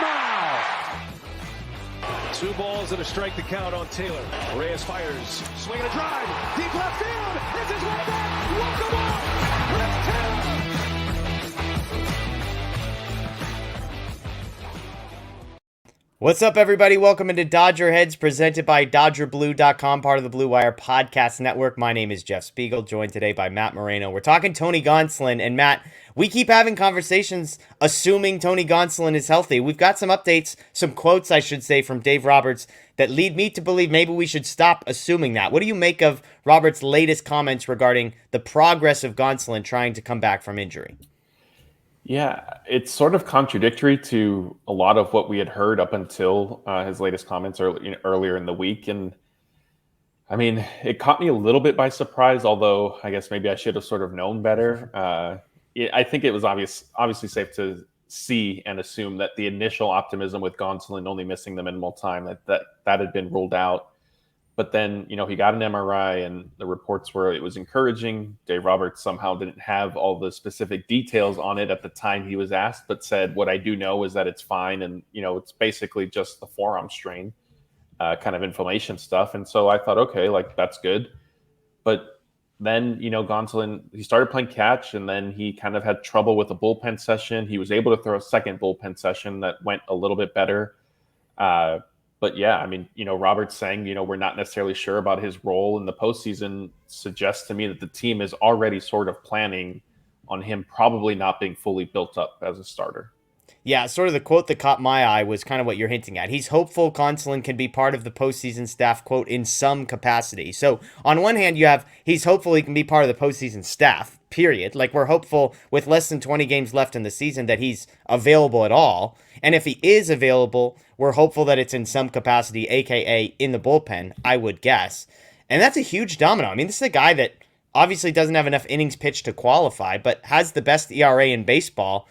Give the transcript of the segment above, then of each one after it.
foul. 2 balls and a strike to count on Taylor. Reyes fires, swinging a drive, deep left field. This is one back. Walk the ball. Let's Taylor. What's up, everybody? Welcome into DodgerHeads, presented by DodgerBlue.com, part of the Blue Wire Podcast Network. My name is Jeff Spiegel, joined today by Matt Moreno. We're talking Tony Gonsolin, and Matt, we keep having conversations assuming Tony Gonsolin is healthy. We've got some updates, some quotes, I should say, from Dave Roberts that lead me to believe maybe we should stop assuming that. What do you make of Roberts' latest comments regarding the progress of Gonsolin trying to come back from injury? Yeah, it's sort of contradictory to a lot of what we had heard up until his latest comments earlier in the week. And I mean, it caught me a little bit by surprise, although I guess maybe I should have sort of known better. I think it was obviously safe to see and assume that the initial optimism with Gonsolin only missing the minimal time, that had been ruled out. But then, he got an MRI and the reports were it was encouraging. Dave Roberts somehow didn't have all the specific details on it at the time he was asked, but said, what I do know is that it's fine. And, it's basically just the forearm strain, kind of inflammation stuff. And so I thought, okay, that's good. But then, Gonsolin, he started playing catch and then he kind of had trouble with a bullpen session. He was able to throw a second bullpen session that went a little bit better. But yeah, I mean, Roberts saying, we're not necessarily sure about his role in the postseason suggests to me that the team is already sort of planning on him probably not being fully built up as a starter. Yeah, sort of the quote that caught my eye was kind of what you're hinting at. He's hopeful Gonsolin can be part of the postseason staff, quote, in some capacity. So on one hand, you have he's hopeful he can be part of the postseason staff, period. Like, we're hopeful with less than 20 games left in the season that he's available at all. And if he is available, we're hopeful that it's in some capacity, aka in the bullpen, I would guess. And that's a huge domino. I mean, this is a guy that obviously doesn't have enough innings pitched to qualify, but has the best ERA in baseball.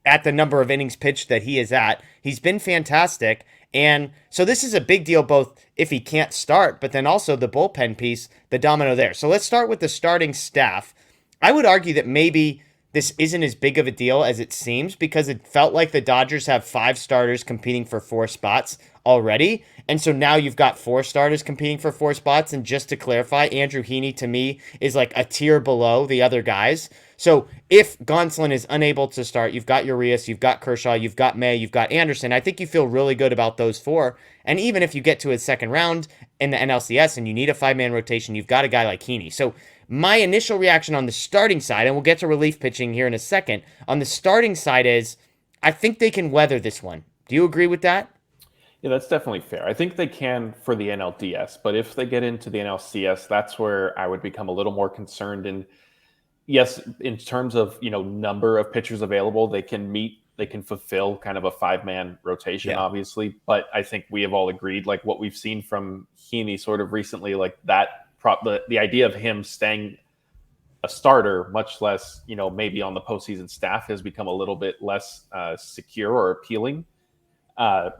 At the number of innings pitched that he is at. He's been fantastic. And so this is a big deal, both if he can't start, but then also the bullpen piece, the domino there. So let's start with the starting staff. I would argue that maybe this isn't as big of a deal as it seems because it felt like the Dodgers have 5 starters competing for 4 spots already. And so now you've got 4 starters competing for 4 spots. And just to clarify, Andrew Heaney to me is like a tier below the other guys. So if Gonsolin is unable to start, you've got Urias, you've got Kershaw, you've got May, you've got Anderson. I think you feel really good about those 4. And even if you get to a second round in the NLCS and you need a 5-man rotation, you've got a guy like Heaney. So my initial reaction on the starting side, and we'll get to relief pitching here in a second, on the starting side is I think they can weather this one. Do you agree with that? Yeah, that's definitely fair. I think they can for the NLDS, but if they get into the NLCS, that's where I would become a little more concerned. And yes, in terms of, number of pitchers available, they can fulfill kind of a 5-man rotation, obviously. But I think we have all agreed, like what we've seen from Heaney sort of recently, like the idea of him staying a starter, much less, maybe on the postseason staff, has become a little bit less secure or appealing.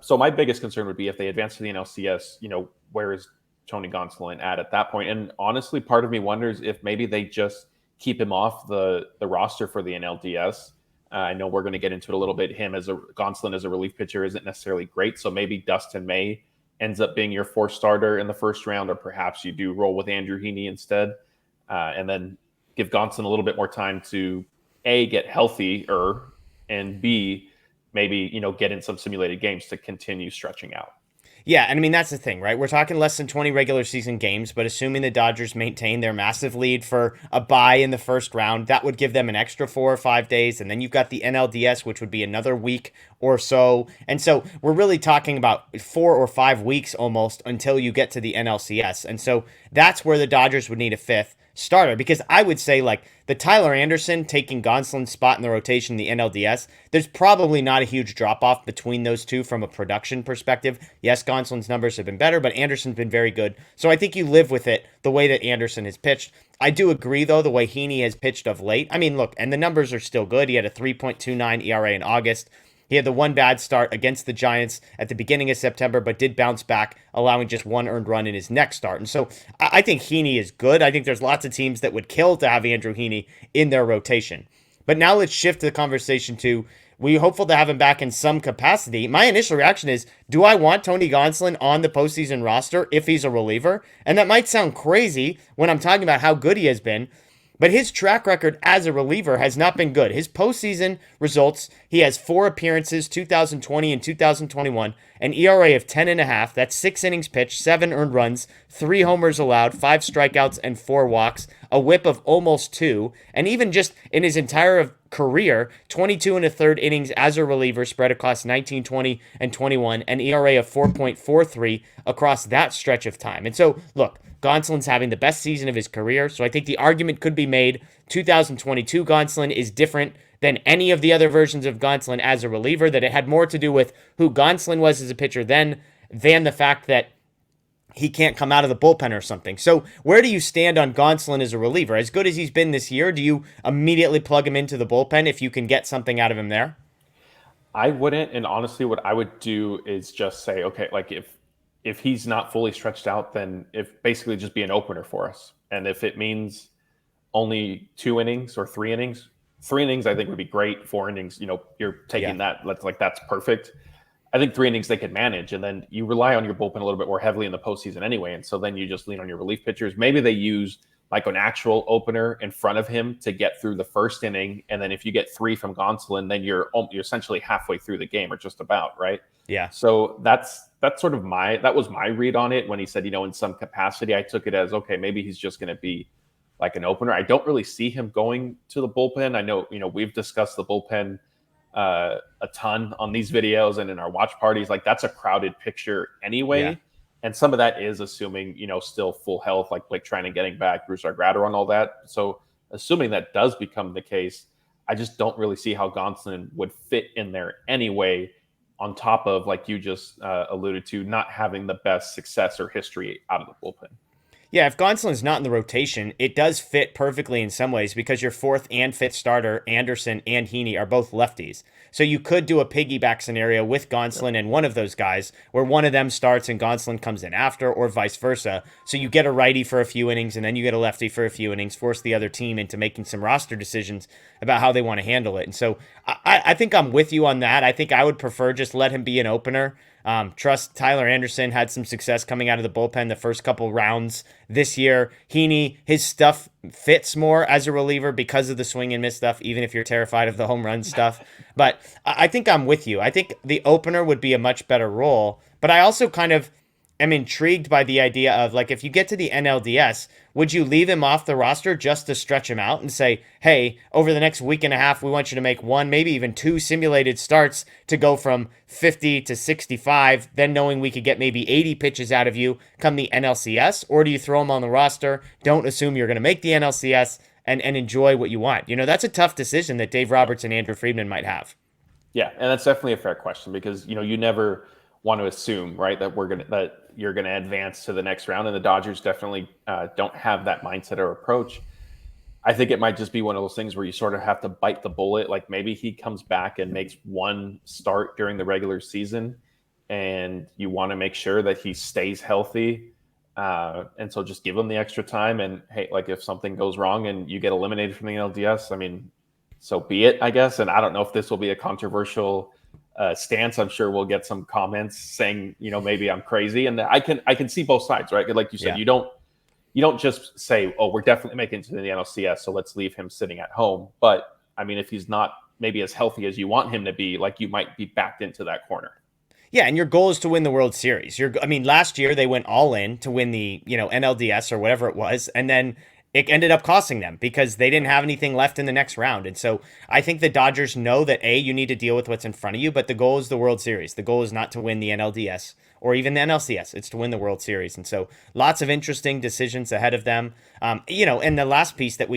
So my biggest concern would be if they advance to the NLCS, where is Tony Gonsolin at that point? And honestly, part of me wonders if maybe they just keep him off the roster for the NLDS. I know we're going to get into it a little bit. Gonsolin as a relief pitcher isn't necessarily great. So maybe Dustin May ends up being your 4th starter in the first round, or perhaps you do roll with Andrew Heaney instead, and then give Gonsolin a little bit more time to A, get healthier, and B, maybe, get in some simulated games to continue stretching out. Yeah, and I mean, that's the thing, right? We're talking less than 20 regular season games, but assuming the Dodgers maintain their massive lead for a bye in the first round, that would give them an extra 4 or 5 days. And then you've got the NLDS, which would be another week or so. And so we're really talking about 4 or 5 weeks almost until you get to the NLCS. And so that's where the Dodgers would need a 5th starter, because I would say, like, the Tyler Anderson taking Gonsolin's spot in the rotation, the NLDS, there's probably not a huge drop-off between those two from a production perspective. Yes, Gonsolin's numbers have been better, but Anderson's been very good. So I think you live with it the way that Anderson has pitched. I do agree, though, the way Heaney has pitched of late. I mean, look, and the numbers are still good. He had a 3.29 ERA in August. He had the one bad start against the Giants at the beginning of September, but did bounce back, allowing just 1 earned run in his next start. And so I think Heaney is good. I think there's lots of teams that would kill to have Andrew Heaney in their rotation. But now let's shift the conversation to we're hopeful to have him back in some capacity. My initial reaction is, do I want Tony Gonsolin on the postseason roster if he's a reliever? And that might sound crazy when I'm talking about how good he has been, but his track record as a reliever has not been good. His postseason results, he has 4 appearances, 2020 and 2021, an ERA of 10.5. That's 6 innings pitched, 7 earned runs, 3 homers allowed, 5 strikeouts, and 4 walks, a whip of almost 2. And even just in his entire career, 22 and a third innings as a reliever spread across 19, 20, and 21, an ERA of 4.43 across that stretch of time. And so, look, Gonsolin's having the best season of his career, so I think the argument could be made 2022 Gonsolin is different than any of the other versions of Gonsolin as a reliever, that it had more to do with who Gonsolin was as a pitcher than the fact that he can't come out of the bullpen or something. So where do you stand on Gonsolin as a reliever? As good as he's been this year, do you immediately plug him into the bullpen if you can get something out of him there? I wouldn't, and honestly, what I would do is just say, okay, like if he's not fully stretched out, then if basically just be an opener for us. And if it means only 2 innings or 3 innings, 3 innings I think would be great. 4 innings, you're taking that. That's perfect. I think 3 innings they could manage, and then you rely on your bullpen a little bit more heavily in the postseason anyway. And so then you just lean on your relief pitchers. Maybe they use like an actual opener in front of him to get through the first inning, and then if you get 3 from Gonsolin, then you're essentially halfway through the game, or just about, right? Yeah. So that's sort of that was my read on it when he said, in some capacity. I took it as, okay, maybe he's just going to be like an opener. I don't really see him going to the bullpen. I know, we've discussed the bullpen a ton on these videos and in our watch parties. Like, that's a crowded picture anyway. Yeah. And some of that is assuming, still full health, like Blake Treinen getting back, Bruce Argrater and all that. So assuming that does become the case, I just don't really see how Gonsolin would fit in there anyway, on top of, like you just alluded to, not having the best success or history out of the bullpen. Yeah, if Gonsolin's not in the rotation, it does fit perfectly in some ways because your 4th and 5th starter, Anderson and Heaney, are both lefties. So you could do a piggyback scenario with Gonsolin and one of those guys where one of them starts and Gonsolin comes in after, or vice versa. So you get a righty for a few innings and then you get a lefty for a few innings, force the other team into making some roster decisions about how they want to handle it. And so I think I'm with you on that. I think I would prefer just let him be an opener. Trust Tyler Anderson had some success coming out of the bullpen the first couple rounds this year. Heaney, his stuff fits more as a reliever because of the swing and miss stuff, even if you're terrified of the home run stuff. But I think I'm with you. I think the opener would be a much better role. But I also kind of am intrigued by the idea of, like, if you get to the NLDS, would you leave him off the roster just to stretch him out and say, hey, over the next week and a half, we want you to make 1, maybe even 2 simulated starts to go from 50 to 65, then knowing we could get maybe 80 pitches out of you come the NLCS? Or do you throw him on the roster, don't assume you're going to make the NLCS, and enjoy what you want? That's a tough decision that Dave Roberts and Andrew Friedman might have. Yeah, and that's definitely a fair question because, you never want to assume, right, that you're going to advance to the next round, and the Dodgers definitely don't have that mindset or approach. I think it might just be one of those things where you sort of have to bite the bullet. Like, maybe he comes back and makes 1 start during the regular season, and you want to make sure that he stays healthy. And so just give him the extra time. And hey, like, if something goes wrong and you get eliminated from the LDS, I mean, so be it, I guess. And I don't know if this will be a controversial stance. I'm sure we'll get some comments saying, maybe I'm crazy, and I can see both sides, right? Like you said, yeah. You don't just say, oh, we're definitely making it to the NLCS, so let's leave him sitting at home. But I mean, if he's not maybe as healthy as you want him to be, like, you might be backed into that corner. Yeah, and your goal is to win the World Series. Last year they went all in to win the, NLDS or whatever it was, and then it ended up costing them because they didn't have anything left in the next round. And so I think the Dodgers know that, A, you need to deal with what's in front of you, but the goal is the World Series. The goal is not to win the NLDS or even the NLCS. It's to win the World Series. And so lots of interesting decisions ahead of them. And the last piece that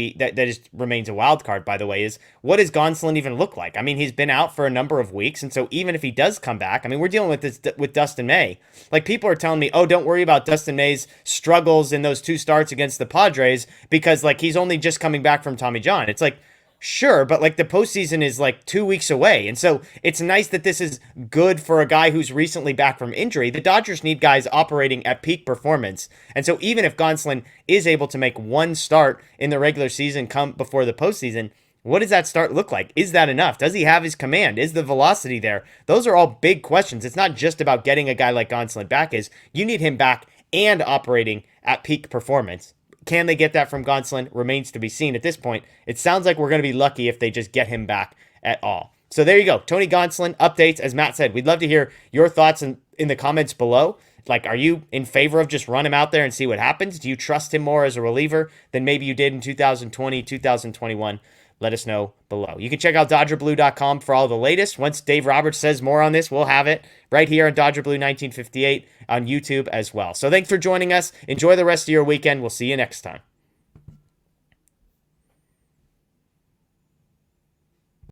remains a wild card, by the way, is what does Gonsolin even look like? I mean, he's been out for a number of weeks. And so even if he does come back, I mean, we're dealing with this with Dustin May. Like, people are telling me, oh, don't worry about Dustin May's struggles in those 2 starts against the Padres because, like, he's only just coming back from Tommy John. It's like, sure, but, like, the postseason is like 2 weeks away. And so it's nice that this is good for a guy who's recently back from injury. The Dodgers need guys operating at peak performance. And so even if Gonsolin is able to make 1 start in the regular season come before the postseason, What does that start look like? Is that enough? Does he have his command? Is the velocity there? Those are all big questions. It's not just about getting a guy like Gonsolin back. You need him back and operating at peak performance. Can they get that from Gonsolin? Remains to be seen at this point. It sounds like we're going to be lucky if they just get him back at all. So there you go. Tony Gonsolin updates. As Matt said, we'd love to hear your thoughts in the comments below. Like, are you in favor of just run him out there and see what happens? Do you trust him more as a reliever than maybe you did in 2020, 2021? Let us know below. You can check out DodgerBlue.com for all the latest. Once Dave Roberts says more on this, we'll have it right here on Dodger Blue 1958 on YouTube as well. So thanks for joining us. Enjoy the rest of your weekend. We'll see you next time.